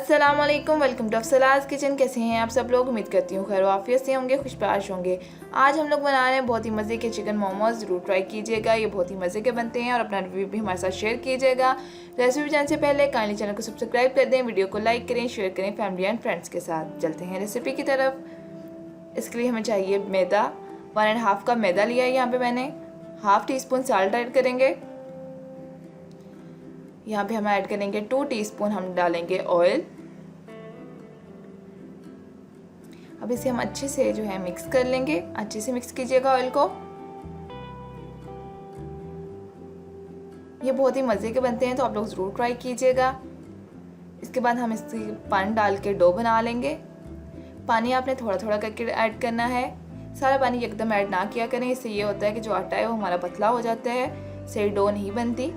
अस्सलाम वालेकुम, welcome to अफसलाज़ kitchen. कैसे हैं आप सब लोग? उम्मीद करती हूँ खैर आफियत से होंगे, खुशबाश होंगे। आज हम लोग बना रहे हैं बहुत ही मज़े के चिकन मोमोज। ज़रूर ट्राई कीजिएगा, ये बहुत ही मज़े के बनते हैं और अपना रिव्यू भी हमारे साथ शेयर कीजिएगा। रेसिपी जानने से पहले काइंडली चैनल को सब्सक्राइब कर दें, वीडियो को लाइक करें, शेयर करें फैमिली एंड फ्रेंड्स के साथ। चलते हैं रेसिपी की तरफ। इसके लिए हमें चाहिए मैदा। 1.5 कप मैदा लिया है यहाँ पे मैंने। Half tea spoon salt add करेंगे। यहाँ पे हम ऐड करेंगे 2 टीस्पून हम डालेंगे ऑयल। अब इसे हम अच्छे से जो है मिक्स कर लेंगे। अच्छे से मिक्स कीजिएगा ऑयल को। ये बहुत ही मज़े के बनते हैं तो आप लोग ज़रूर ट्राई कीजिएगा। इसके बाद हम इसमें पानी डाल के डो बना लेंगे। पानी आपने थोड़ा थोड़ा करके ऐड करना है, सारा पानी एकदम ऐड ना किया करें। इससे ये होता है कि जो आटा है वो हमारा पतला हो जाता है, सही डो नहीं बनती।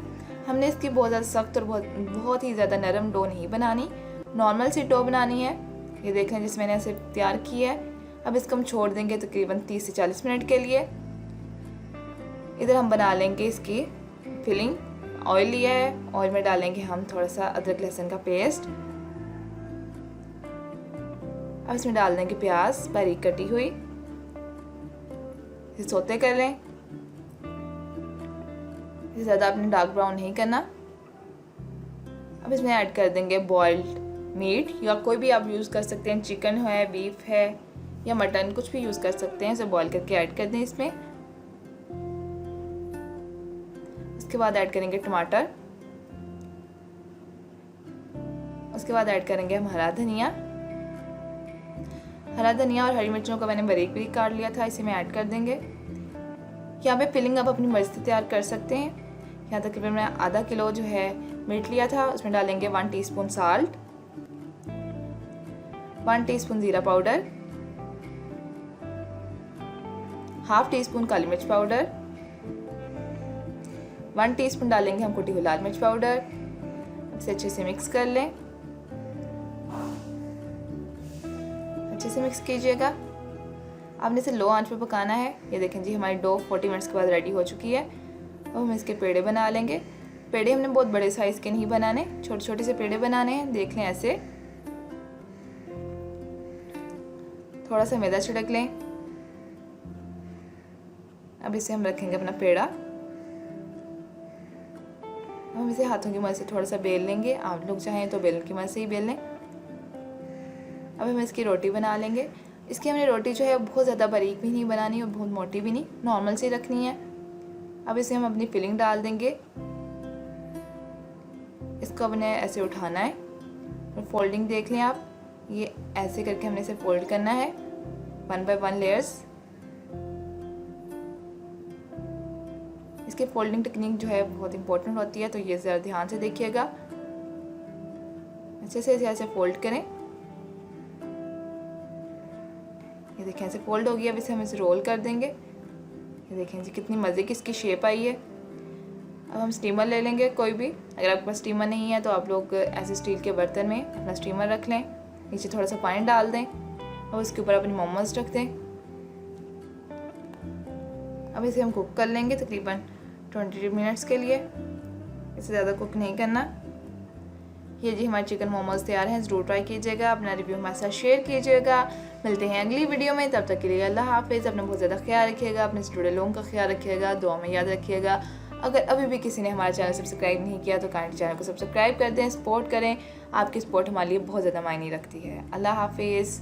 हमने इसकी बहुत ज़्यादा सख्त और बहुत ही ज़्यादा नरम डो नहीं बनानी, नॉर्मल सी डो बनानी है। ये देखें जिस मैंने ऐसे तैयार किया है। अब इसको हम छोड़ देंगे तकरीबन 30 से 40 मिनट के लिए। इधर हम बना लेंगे इसकी फिलिंग। ऑयल लिया है, ऑयल में डालेंगे हम थोड़ा सा अदरक लहसुन का पेस्ट। अब इसमें डाल देंगे प्याज बारीक कटी हुई। इसे सौते कर लें। इसे ज़्यादा आपने डार्क ब्राउन नहीं करना। अब इसमें ऐड कर देंगे बॉइल्ड मीट, या कोई भी आप यूज़ कर सकते हैं। चिकन है, बीफ है या मटन, कुछ भी यूज़ कर सकते हैं। इसे बॉईल करके ऐड कर दें इसमें। उसके बाद ऐड करेंगे टमाटर। उसके बाद ऐड करेंगे हम हरा धनिया। हरा धनिया और हरी मिर्चों को मैंने बारीक बारीक काट लिया था, इसे मैं ऐड कर देंगे। यहाँ पे फिलिंग आप अपनी मर्जी से तैयार कर सकते हैं। यहाँ तकरीबन मैं आधा किलो जो है मीट लिया था। उसमें डालेंगे 1 टीस्पून साल्ट, 1 टीस्पून जीरा पाउडर, हाफ टी स्पून काली मिर्च पाउडर, 1 टीस्पून डालेंगे हम कुटी हुई लाल मिर्च पाउडर। इसे अच्छे से मिक्स कर लें। अच्छे से मिक्स कीजिएगा। आपने इसे लो आंच पे पकाना है। ये देखें जी हमारी डो 40 मिनट्स के बाद रेडी हो चुकी है। अब हम इसके पेड़े बना लेंगे। पेड़े हमने बहुत बड़े साइज़ के नहीं बनाने, छोटे छोटे से पेड़े बनाने हैं। देख लें ऐसे। थोड़ा सा मैदा छिड़क लें। अब इसे हम रखेंगे अपना पेड़ा। हम इसे हाथों की मदद से थोड़ा सा बेल लेंगे। आप लोग चाहें तो बेलन की मदद से ही बेल लें। अब हम इसकी रोटी बना लेंगे। इसकी हमने रोटी जो है बहुत ज़्यादा बारीक भी नहीं बनानी और बहुत मोटी भी नहीं, नॉर्मल सी रखनी है। अब इसे हम अपनी फिलिंग डाल देंगे। इसको अपने ऐसे उठाना है और फोल्डिंग देख लें आप। ये ऐसे करके हमने इसे फोल्ड करना है 1 बाय 1 लेयर्स। इसकी फोल्डिंग टेक्निक जो है बहुत इंपॉर्टेंट होती है, तो ये ज़रा ध्यान से देखिएगा। अच्छे से ऐसे फोल्ड करें। ये देखें ऐसे फोल्ड हो गया। अब इसे हम इसे रोल कर देंगे। ये देखें जी कितनी मज़े की इसकी शेप आई है। अब हम स्टीमर ले लेंगे कोई भी। अगर आपके पास स्टीमर नहीं है तो आप लोग ऐसे स्टील के बर्तन में अपना स्टीमर रख लें। नीचे थोड़ा सा पानी डाल दें और उसके ऊपर अपनी मोमोज रख दें। अब इसे हम कुक कर लेंगे तकरीबन 20 मिनट्स के लिए। इससे ज़्यादा कुक नहीं करना। ये जी हमारे चिकन मोमोज तैयार हैं। ज़रूर ट्राई कीजिएगा, अपना रिव्यू हमारे साथ शेयर कीजिएगा। मिलते हैं अगली वीडियो में, तब तक के लिए अल्लाह हाफिज़। अपना बहुत ज़्यादा ख्याल रखिएगा, अपने से जुड़े लोगों का ख्याल रखिएगा, दुआ में याद रखिएगा। अगर अभी भी किसी ने हमारा चैनल सब्सक्राइब नहीं किया तो काइंडली चैनल को सब्सक्राइब कर दें, सपोर्ट करें। आपकी सपोर्ट हमारे लिए बहुत ज़्यादा मायने रखती है। अल्लाह हाफिज़।